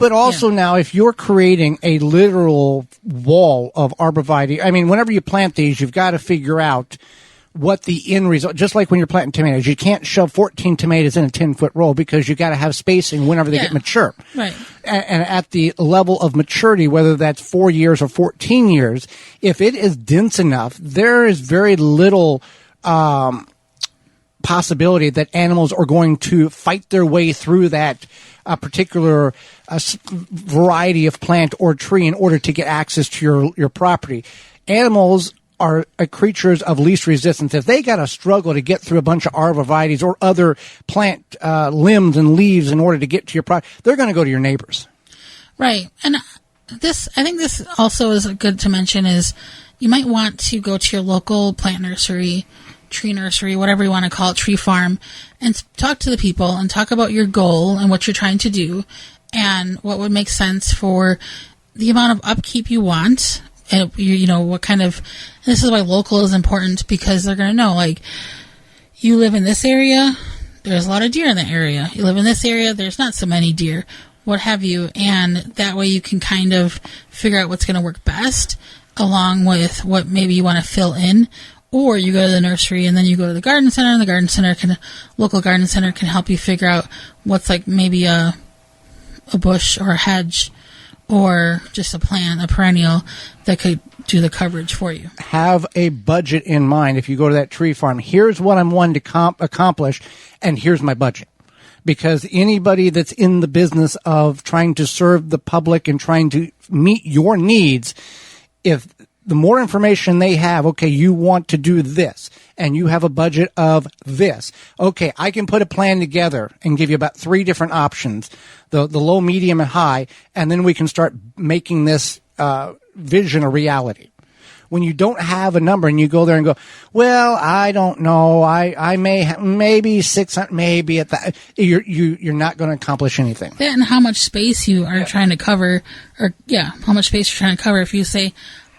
But also now, if you're creating a literal wall of arborvitae, I mean, whenever you plant these, you've got to figure out what the end result, just like when you're planting tomatoes, you can't shove 14 tomatoes in a 10-foot row because you got to have spacing whenever they get mature. Right. And at the level of maturity, whether that's 4 years or 14 years, if it is dense enough, there is very little possibility that animals are going to fight their way through that particular variety of plant or tree in order to get access to your property. Animals are creatures of least resistance. If they got to struggle to get through a bunch of arborvitaes or other plant limbs and leaves in order to get to your property, they're going to go to your neighbors. Right. And I think this also is good to mention is you might want to go to your local plant nursery, tree nursery, whatever you want to call it, tree farm, and talk to the people and talk about your goal and what you're trying to do and what would make sense for the amount of upkeep you want. And, you know, what kind of, this is why local is important, because they're going to know, like, you live in this area, there's a lot of deer in the area. You live in this area, there's not so many deer, what have you. And that way you can kind of figure out what's going to work best along with what maybe you want to fill in. Or you go to the nursery and then you go to the garden center, and the local garden center can help you figure out what's like maybe a bush or a hedge or just a plant, a perennial that could do the coverage for you. Have a budget in mind. If you go to that tree farm, here's what I'm wanting to accomplish, and here's my budget. Because anybody that's in the business of trying to serve the public and trying to meet your needs, if the more information they have, okay, you want to do this, and you have a budget of this. Okay, I can put a plan together and give you about 3 different options, the low, medium, and high, and then we can start making this vision a reality. When you don't have a number and you go there and go, well, I don't know, I may maybe 600, maybe at that, you're not going to accomplish anything. That and how much space you are trying to cover, or how much space you're trying to cover. If you say,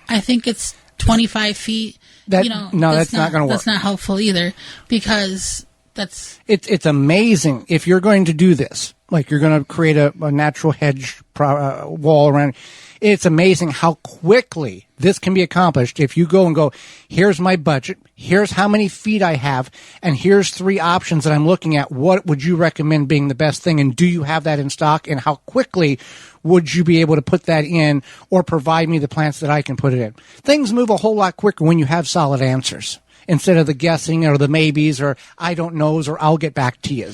I think it's 25 feet. That's not going to work. That's not helpful either, because it's amazing if you're going to do this. Like you're going to create a natural hedge wall around. It's amazing how quickly this can be accomplished if you go and go, here's my budget, here's how many feet I have, and here's 3 options that I'm looking at. What would you recommend being the best thing, and do you have that in stock, and how quickly would you be able to put that in or provide me the plants that I can put it in? Things move a whole lot quicker when you have solid answers instead of the guessing or the maybes or I don't knows or I'll get back to you.